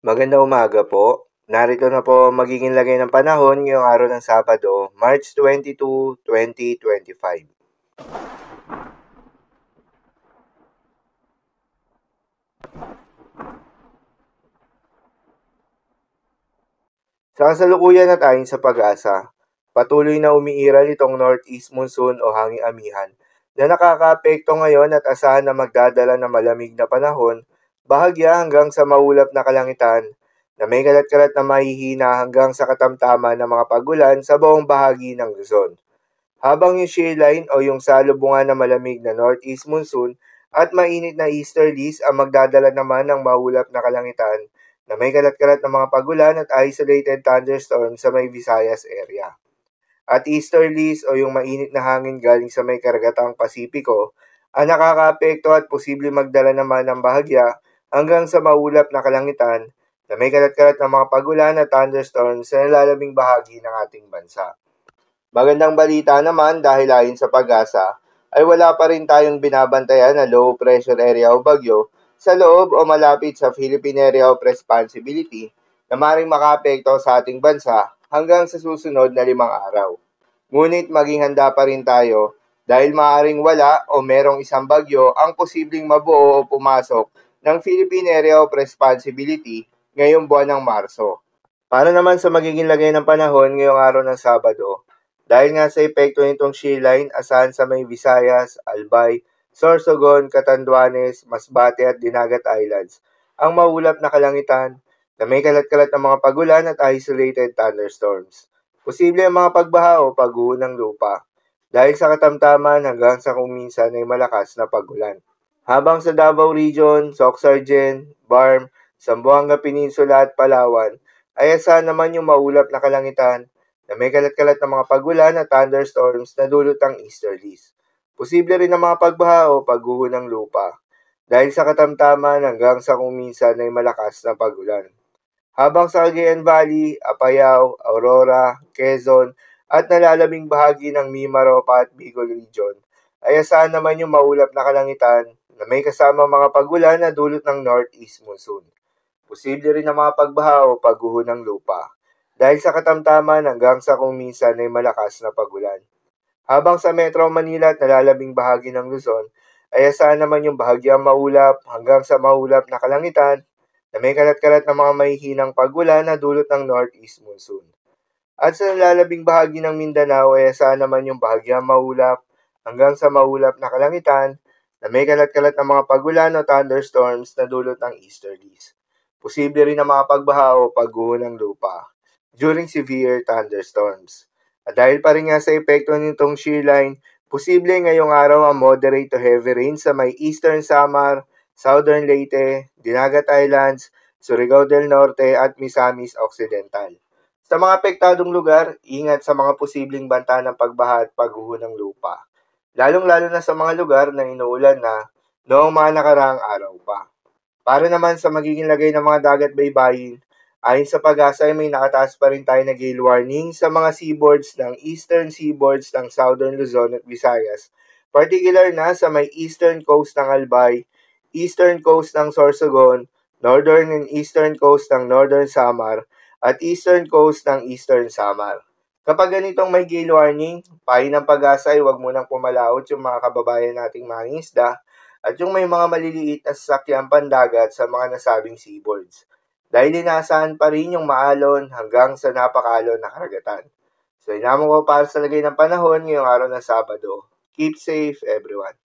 Magandang umaga po. Narito na po ang magiging lagay ng panahon ngayong araw ng Sabado, March 22, 2025. Sa kasalukuyan at ayon sa pag-asa, patuloy na umiiral itong northeast monsoon o hanging amihan na nakakaapekto ngayon at asahan na magdadala ng malamig na panahon, bahagya hanggang sa maulap na kalangitan na may kalat-kalat na mahihina hanggang sa katamtaman ng mga pagulan sa buong bahagi ng Luzon. Habang yung shear line o yung salubungan na malamig na northeast monsoon at mainit na easterlies ang magdadala naman ng maulap na kalangitan na may kalat-kalat na mga pagulan at isolated thunderstorms sa may Visayas area. At easterlies o yung mainit na hangin galing sa may karagatang Pasipiko ang nakakaapekto at posibleng magdala naman ng bahagya hanggang sa maulap na kalangitan na may kalat-kalat na mga pagulan at thunderstorms sa nalalabing bahagi ng ating bansa. Magandang balita naman dahil ayon sa pag-asa ay wala pa rin tayong binabantayan na low pressure area o bagyo sa loob o malapit sa Philippine Area of Responsibility na maaaring makaapekto sa ating bansa hanggang sa susunod na 5 araw. Ngunit maging handa pa rin tayo dahil maaaring wala o merong isang bagyo ang posibleng mabuo o pumasok ng Philippine Area of Responsibility ngayong buwan ng Marso. Para naman sa magiging lagay ng panahon ngayong araw ng Sabado, dahil nga sa epekto nitong shear line, asahan sa may Visayas, Albay, Sorsogon, Catanduanes, Masbate at Dinagat Islands ang maulap na kalangitan na may kalat-kalat na mga pagulan at isolated thunderstorms. Posible ang mga pagbaha o pagguho ng lupa dahil sa katamtaman hanggang sa kung minsan ay malakas na pagulan. Habang sa Davao Region, Soxargen, Barm, Zamboanga Peninsula at Palawan ay asahan naman yung maulap na kalangitan na may kalat-kalat na mga pagulan at thunderstorms na dulot ng easterlies. Posible rin ang mga pagbaha o pagguho ng lupa dahil sa katamtaman hanggang sa kung minsan ay malakas na pagulan. Habang sa Cagayan Valley, Apayao, Aurora, Quezon at nalalabing bahagi ng Mimaropa at Bicol Region ay asahan naman yung maulap na kalangitan na may kasama mga pagulan na dulot ng northeast monsoon. Posible rin ang mga pagbaha o pagguho ng lupa dahil sa katamtaman hanggang sa kung minsan ay malakas na pagulan. Habang sa Metro Manila at nalalabing bahagi ng Luzon, ay asahan naman yung bahagyang maulap hanggang sa maulap na kalangitan na may kalat-kalat na mga mahihinang pagulan na dulot ng northeast monsoon. At sa nalalabing bahagi ng Mindanao ay asahan naman yung bahagyang maulap hanggang sa maulap na kalangitan na may kalat-kalat na mga pagulan o thunderstorms na dulot ng easterlies. Posible rin ang mga pagbaha o pagguho ng lupa during severe thunderstorms. At dahil pa rin nga sa epekto nitong shear line, posible ngayong araw ang moderate to heavy rain sa may Eastern Samar, Southern Leyte, Dinagat Islands, Surigao del Norte at Misamis Occidental. Sa mga apektadong lugar, ingat sa mga posibleng banta ng pagbaha at pagguho ng lupa, lalong-lalo na sa mga lugar na inuulan na noong mga nakaraang araw pa. Para naman sa magiging lagay ng mga dagat baybayin, ayon sa pag-asa ay may nakataas pa rin tayo na gale warning sa mga seaboards ng eastern seaboards ng Southern Luzon at Visayas, particular na sa may eastern coast ng Albay, eastern coast ng Sorsogon, northern and eastern coast ng Northern Samar, at eastern coast ng Eastern Samar. Kapag ganitong may gale warning, payo ng pag-asa ay huwag munang pumalaot yung mga kababayan nating mangingisda at yung may mga maliliit na sasakyang pandagat sa mga nasabing seaboards dahil inaasahan pa rin yung maalon hanggang sa napakalon na karagatan. So inamo ko para sa lagay ng panahon ngayong araw ng Sabado. Keep safe everyone.